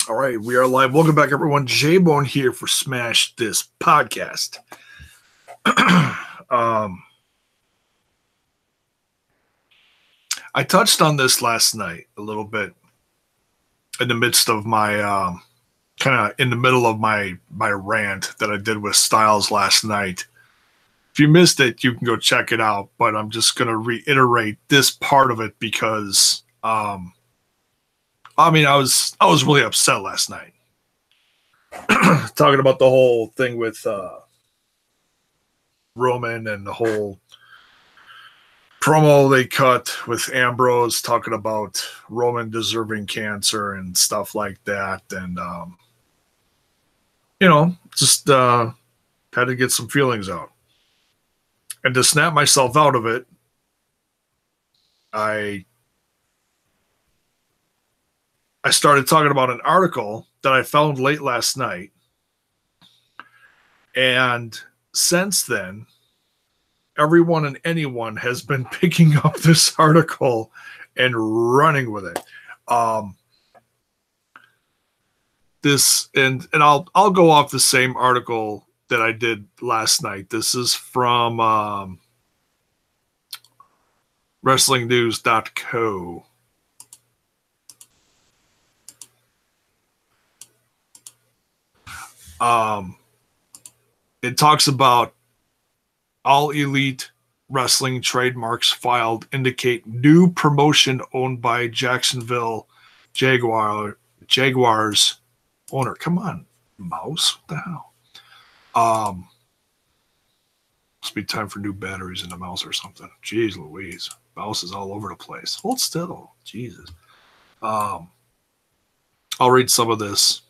All right, we are live. Welcome back, everyone. J-Bone here for Smash This Podcast. I touched on this last night a little bit in the midst of my kind of in the middle of my rant that I did with Styles last night. If you missed it, you can go check it out. But I'm just going to reiterate this part of it because I was really upset last night. Talking about the whole thing with Roman and the whole promo they cut with Ambrose talking about Roman deserving cancer and stuff like that. And, just had to get some feelings out. And to snap myself out of it, I started talking about an article that I found late last night. And since then, everyone and anyone has been picking up this article and running with it. I'll go off the same article that I did last night. This is from WrestlingNews.co. It talks about All Elite Wrestling trademarks filed indicate new promotion owned by Jacksonville Jaguars owner. Come on, mouse. What the hell? Must be time for new batteries in the mouse or something. Jeez Louise. Mouse is all over the place. Hold still. Jesus. I'll read some of this.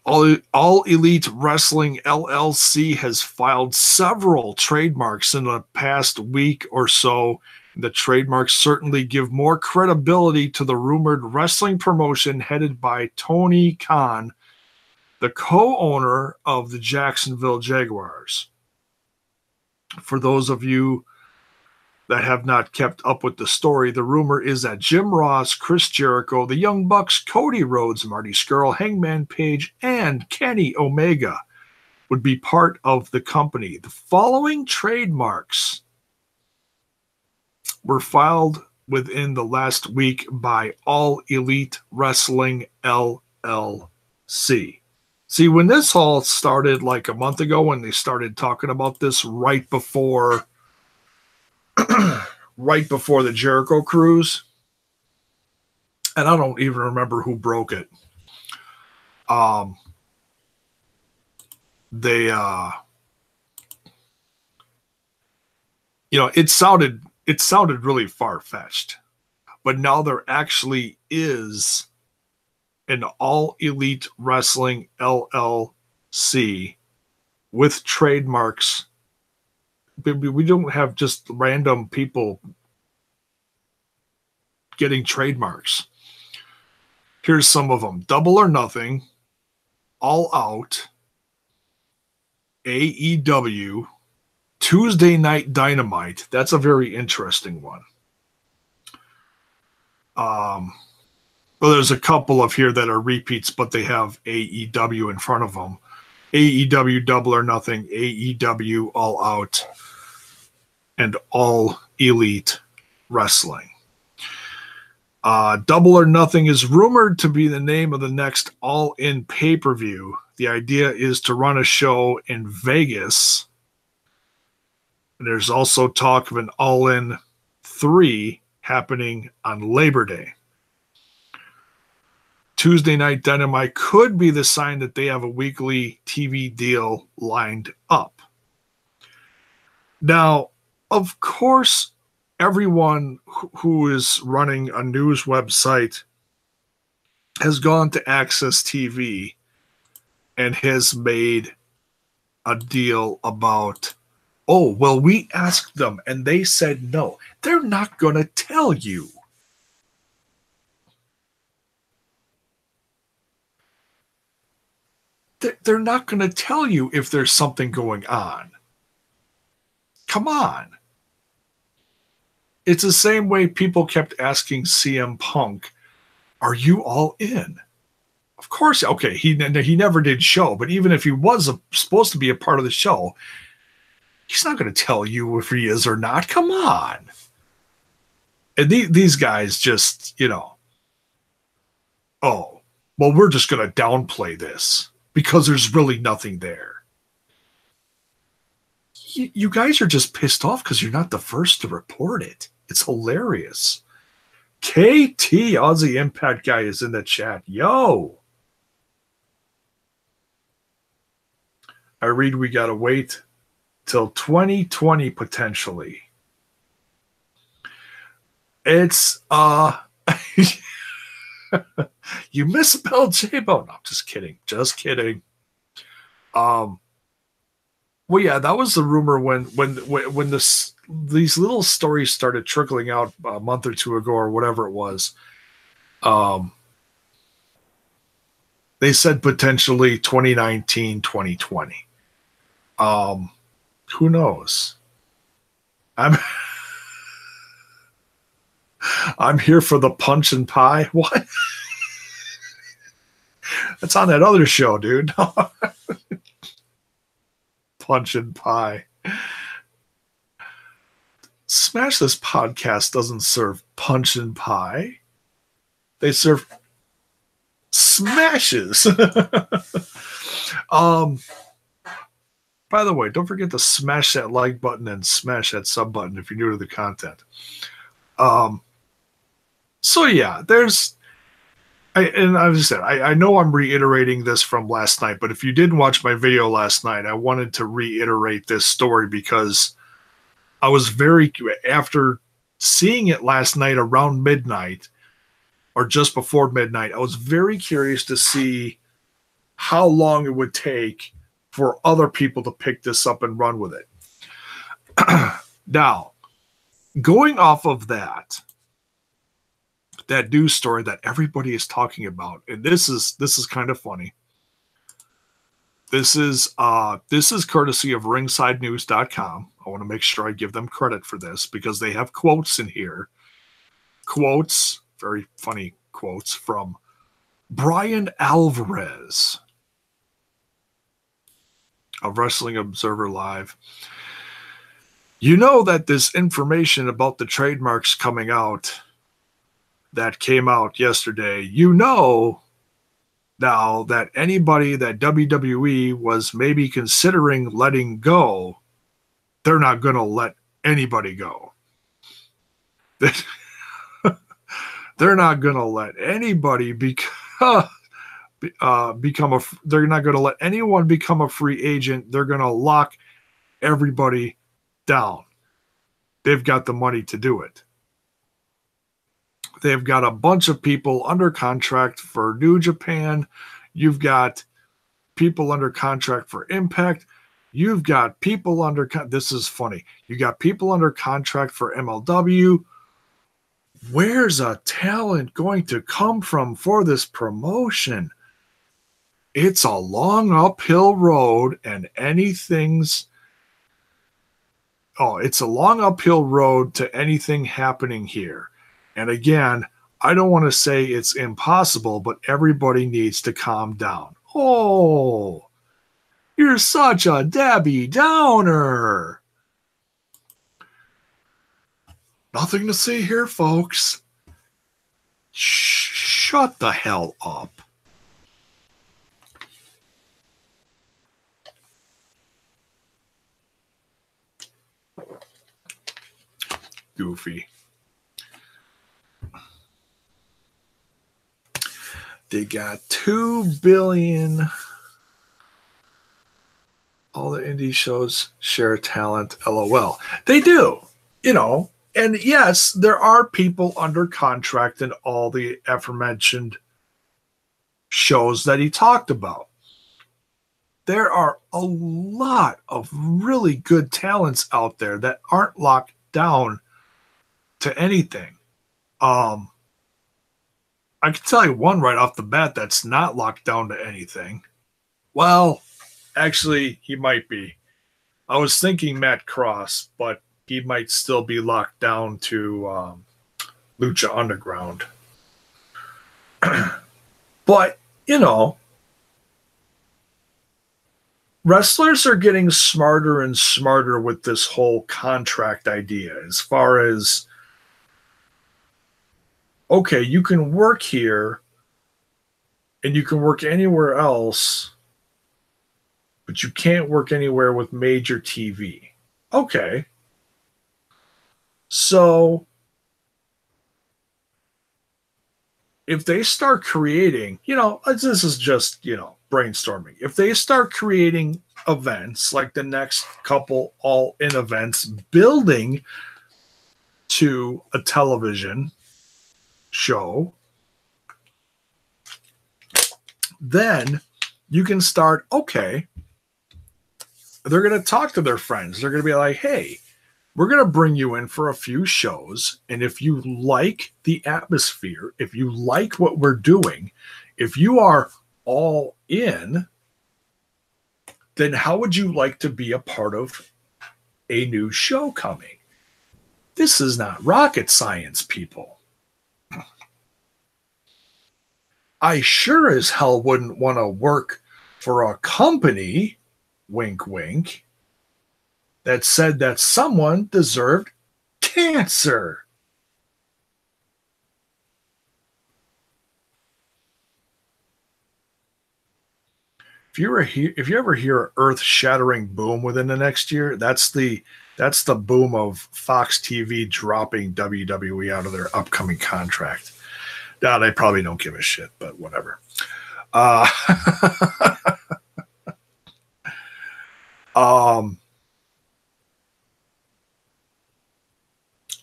All Elite Wrestling LLC has filed several trademarks in the past week or so. The trademarks certainly give more credibility to the rumored wrestling promotion headed by Tony Khan, the co-owner of the Jacksonville Jaguars. For those of you that have not kept up with the story, the rumor is that Jim Ross, Chris Jericho, the Young Bucks, Cody Rhodes, Marty Scurll, Hangman Page, and Kenny Omega would be part of the company. The following trademarks were filed within the last week by All Elite Wrestling LLC. See, when this all started like a month ago, when they started talking about this right before the Jericho cruise, and I don't even remember who broke it. It sounded really far-fetched, but now there actually is an All Elite Wrestling LLC with trademarks. We don't have just random people getting trademarks. Here's some of them. Double or Nothing, All Out, AEW, Tuesday Night Dynamite. That's a very interesting one. Well, there's a couple of here that are repeats, but they have AEW in front of them. AEW Double or Nothing, AEW All Out, and All Elite Wrestling. Double or Nothing is rumored to be the name of the next All In pay-per-view. The idea is to run a show in Vegas. And there's also talk of an All In 3 happening on Labor Day. Tuesday Night Dynamite could be the sign that they have a weekly TV deal lined up. Now, of course, everyone who is running a news website has gone to Access TV and has made a deal about, oh, well, we asked them and they said no. They're not going to tell you. They're not going to tell you if there's something going on. Come on. It's the same way people kept asking CM Punk, are you all in? Of course, okay, he never did show, but even if he was supposed to be a part of the show, he's not going to tell you if he is or not. Come on. And these guys just, oh, well, we're just going to downplay this because there's really nothing there. You guys are just pissed off because you're not the first to report it. It's hilarious. KT, Aussie Impact guy, is in the chat. Yo. I read we got to wait till 2020 potentially. It's, you misspelled J-Bo. No, just kidding. Just kidding. Well, yeah, that was the rumor when these little stories started trickling out a month or two ago or whatever it was. They said potentially 2019, 2020. Who knows? I'm here for the punch and pie. What? That's on that other show, dude. Punch and pie. Smash This podcast doesn't serve punch and pie. They serve smashes. By the way, don't forget to smash that like button and smash that sub button if you're new to the content. So yeah, and as I said, I know I'm reiterating this from last night, but if you didn't watch my video last night, I wanted to reiterate this story because I was after seeing it last night around midnight or just before midnight, I was very curious to see how long it would take for other people to pick this up and run with it. Now, going off of that news story that everybody is talking about, and this is kind of funny. This is courtesy of ringsidenews.com. I want to make sure I give them credit for this because they have quotes in here. Quotes, very funny quotes from Brian Alvarez of Wrestling Observer Live. You know that this information about the trademarks coming out that came out yesterday, you know now that anybody that WWE was maybe considering letting go, they're not going to let anybody go. They're not going to let anybody they're not going to let anyone become a free agent. They're going to lock everybody down. They've got the money to do it. They've got a bunch of people under contract for New Japan. You've got people under contract for Impact. You've got people this is funny. You got people under contract for MLW. Where's a talent going to come from for this promotion? It's a long uphill road, and it's a long uphill road to anything happening here. And again, I don't want to say it's impossible, but everybody needs to calm down. Oh, you're such a Debbie Downer. Nothing to see here, folks. Shut the hell up. Goofy. They got $2 billion. All the indie shows share talent. LOL. They do, And yes, there are people under contract in all the aforementioned shows that he talked about. There are a lot of really good talents out there that aren't locked down to anything. I can tell you one right off the bat that's not locked down to anything. Well, actually, he might be. I was thinking Matt Cross, but he might still be locked down to Lucha Underground. But you know, wrestlers are getting smarter and smarter with this whole contract idea as far as, okay, you can work here and you can work anywhere else, but you can't work anywhere with major TV. Okay. So if they start creating, this is just, brainstorming. If they start creating events like the next couple all in events, building to a television show, then you can start, okay, they're going to talk to their friends. They're going to be like, hey, we're going to bring you in for a few shows. And if you like the atmosphere, if you like what we're doing, if you are all in, then how would you like to be a part of a new show coming? This is not rocket science, people. I sure as hell wouldn't want to work for a company, wink, wink, that said that someone deserved cancer. If you ever hear an earth-shattering boom within the next year, that's the boom of Fox TV dropping WWE out of their upcoming contract. Now, they probably don't give a shit, but whatever.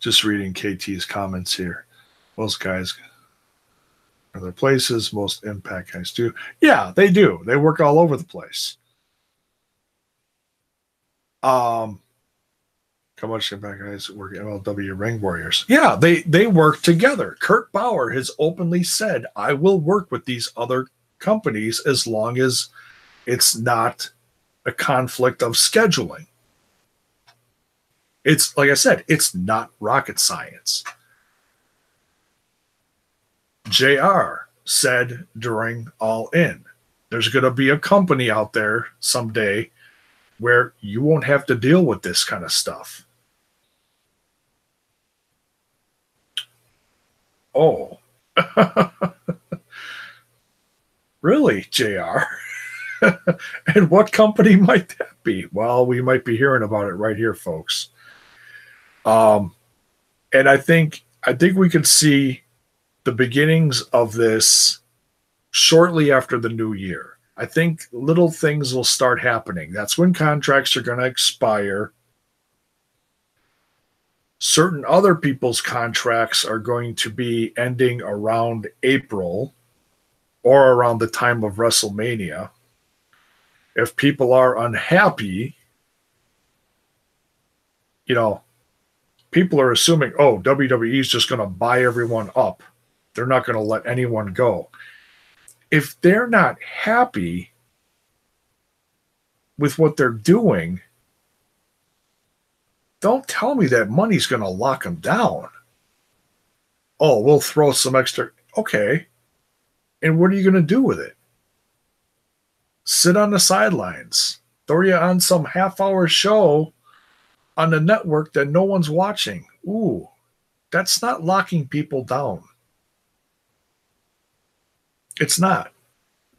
Just reading KT's comments here. Most guys are their places. Most Impact guys do. Yeah, they do. They work all over the place. How much Impact guys work MLW Ring Warriors? Yeah, they work together. Kurt Bauer has openly said, I will work with these other companies as long as it's not a conflict of scheduling. It's, like I said, it's not rocket science. JR said during All In, there's going to be a company out there someday where you won't have to deal with this kind of stuff. Oh. Really, JR? And what company might that be? Well, we might be hearing about it right here, folks. And I think we could see the beginnings of this shortly after the new year. I think little things will start happening. That's when contracts are going to expire. Certain other people's contracts are going to be ending around April or around the time of WrestleMania. If people are unhappy, people are assuming, oh, WWE is just going to buy everyone up. They're not going to let anyone go. If they're not happy with what they're doing, don't tell me that money's going to lock them down. Oh, we'll throw some extra. Okay. And what are you going to do with it? Sit on the sidelines. Throw you on some half-hour show on the network that no one's watching. Ooh, that's not locking people down. It's not.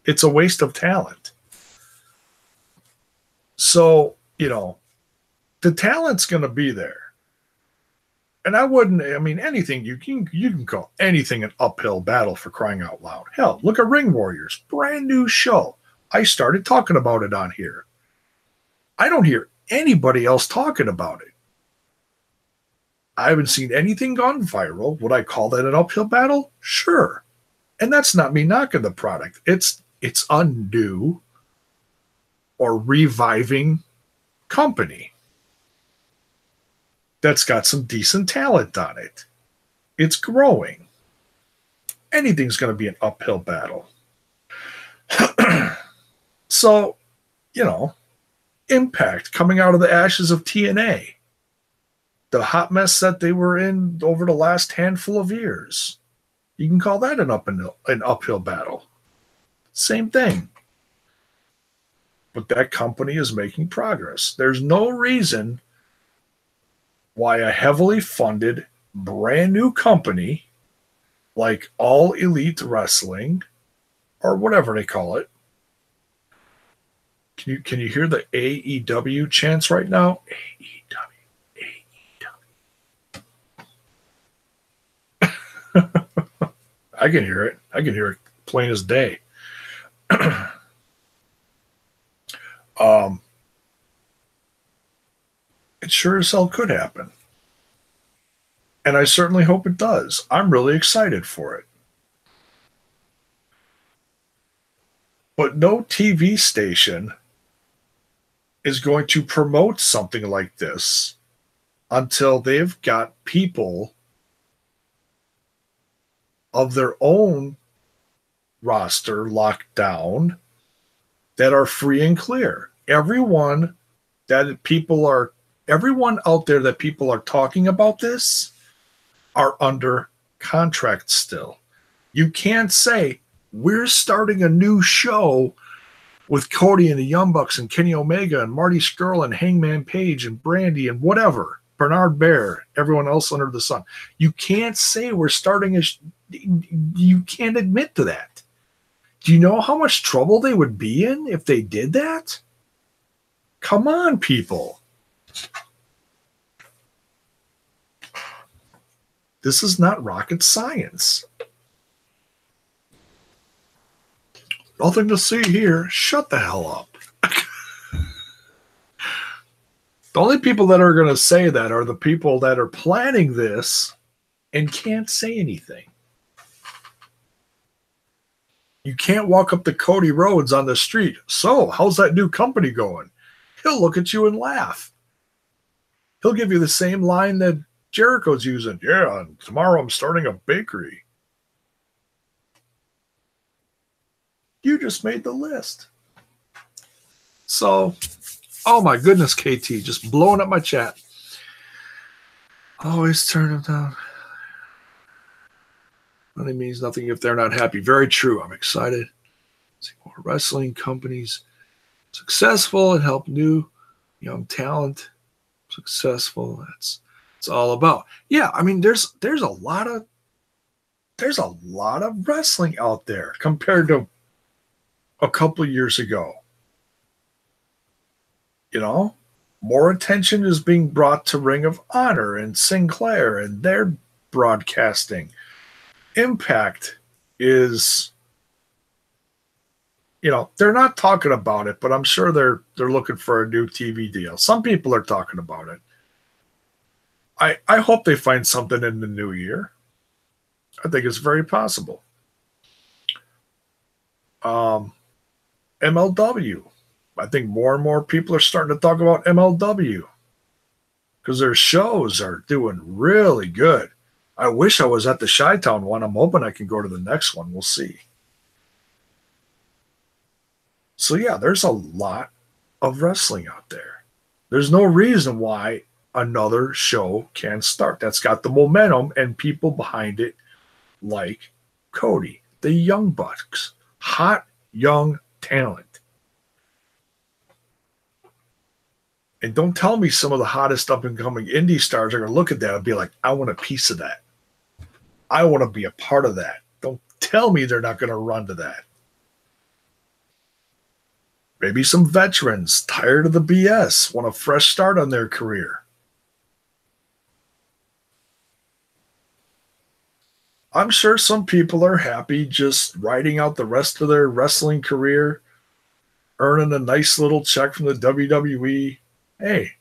It's a waste of talent. So, the talent's going to be there. And anything, you can call anything an uphill battle, for crying out loud. Hell, look at Ring Warriors, brand new show. I started talking about it on here. I don't hear anybody else talking about it. I haven't seen anything gone viral. Would I call that an uphill battle? Sure. And that's not me knocking the product. It's a new or reviving company that's got some decent talent on it. It's growing. Anything's going to be an uphill battle. So, Impact coming out of the ashes of TNA, the hot mess that they were in over the last handful of years. You can call that an uphill battle. Same thing. But that company is making progress. There's no reason why a heavily funded, brand new company like All Elite Wrestling or whatever they call it. Can you hear the AEW chants right now? AEW. I can hear it. I can hear it plain as day. It sure as hell could happen. And I certainly hope it does. I'm really excited for it. But no TV station is going to promote something like this until they've got people of their own roster locked down that are free and clear. Everyone out there that people are talking about this are under contract still. You can't say, we're starting a new show with Cody and the Young Bucks and Kenny Omega and Marty Scurll and Hangman Page and Brandy and whatever, Bernard Bear, everyone else under the sun. You can't say we're starting you can't admit to that. Do you know how much trouble they would be in if they did that? Come on, people. This is not rocket science. Nothing to see here. Shut the hell up. The only people that are going to say that are the people that are planning this and can't say anything. You can't walk up to Cody Rhodes on the street. So, how's that new company going? He'll look at you and laugh. He'll give you the same line that Jericho's using. Yeah, tomorrow I'm starting a bakery. You just made the list. So, oh my goodness, KT, just blowing up my chat. Always turn them down. Money means nothing if they're not happy. Very true. I'm excited. See more wrestling companies successful and help new young talent successful. That's it's all about. Yeah, I mean, there's a lot of wrestling out there compared to a couple of years ago. You know, more attention is being brought to Ring of Honor and Sinclair and their broadcasting. Impact is, you know, they're not talking about it, but I'm sure they're looking for a new TV deal. Some people are talking about it. I hope they find something in the new year. I think it's very possible. MLW. I think more and more people are starting to talk about MLW because their shows are doing really good. I wish I was at the Chi-Town one. I'm hoping I can go to the next one. We'll see. So, yeah, there's a lot of wrestling out there. There's no reason why another show can start. That's got the momentum and people behind it like Cody, the Young Bucks, hot young talent. And don't tell me some of the hottest up-and-coming indie stars are going to look at that and be like, I want a piece of that. I want to be a part of that. Don't tell me they're not going to run to that. Maybe some veterans tired of the BS want a fresh start on their career. I'm sure some people are happy just riding out the rest of their wrestling career, earning a nice little check from the WWE. Hey,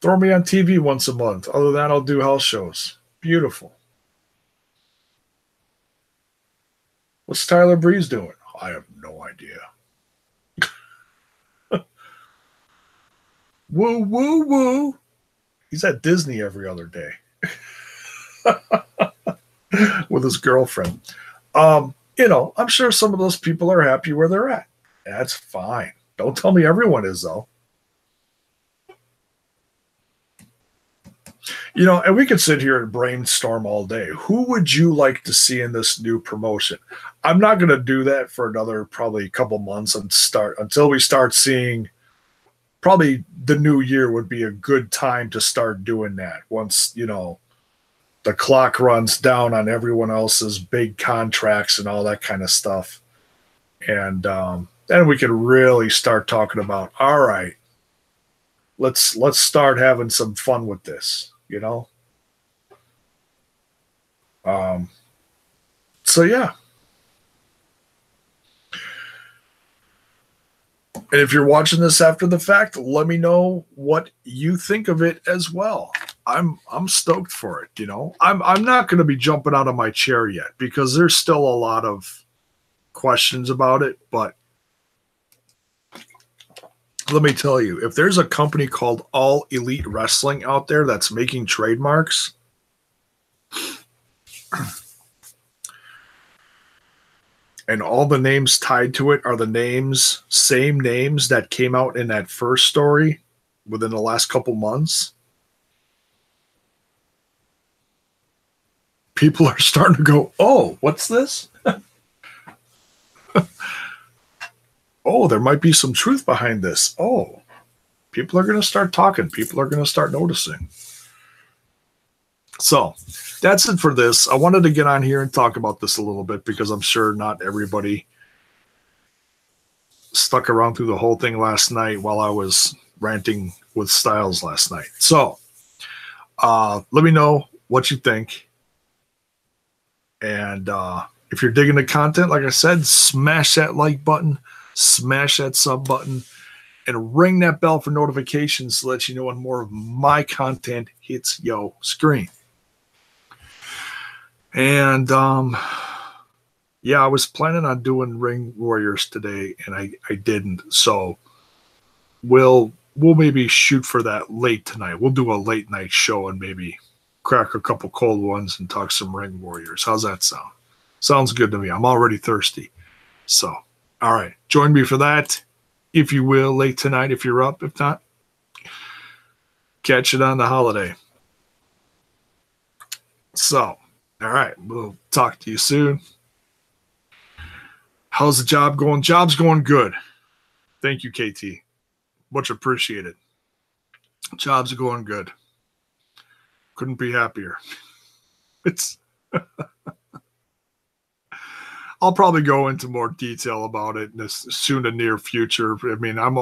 throw me on TV once a month. Other than that, I'll do house shows. Beautiful. What's Tyler Breeze doing? I have no idea. Woo, woo, woo. He's at Disney every other day with his girlfriend. You know, I'm sure some of those people are happy where they're at. That's fine. Don't tell me everyone is, though. And we could sit here and brainstorm all day. Who would you like to see in this new promotion? I'm not going to do that for another probably couple months until we start seeing. Probably the new year would be a good time to start doing that. Once the clock runs down on everyone else's big contracts and all that kind of stuff, and then we could really start talking about, all right, let's start having some fun with this. So yeah. And if you're watching this after the fact, let me know what you think of it as well. I'm stoked for it. I'm not going to be jumping out of my chair yet because there's still a lot of questions about it. But let me tell you, if there's a company called All Elite Wrestling out there that's making trademarks, and all the names tied to it are the same names that came out in that first story within the last couple months, people are starting to go, oh, what's this? Oh, there might be some truth behind this. Oh, people are going to start talking. People are going to start noticing. So that's it for this. I wanted to get on here and talk about this a little bit because I'm sure not everybody stuck around through the whole thing last night while I was ranting with Styles last night. So let me know what you think. And if you're digging the content, like I said, smash that like button, smash that sub button, and ring that bell for notifications to let you know when more of my content hits your screen. And yeah, I was planning on doing Ring Warriors today, and I didn't. So we'll maybe shoot for that late tonight. We'll do a late night show and maybe crack a couple cold ones and talk some Ring Warriors. How's that sound? Sounds good to me. I'm already thirsty. So, all right, join me for that, if you will, late tonight if you're up. If not, catch it on the holiday. So, all right, we'll talk to you soon. How's the job going? Job's going good. Thank you, KT. Much appreciated. Job's going good. Couldn't be happier. It's I'll probably go into more detail about it in this soon to near future. I mean, I'm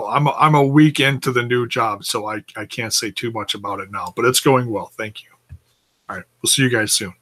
a week into the new job, so I can't say too much about it now, but it's going well. Thank you. All right, we'll see you guys soon.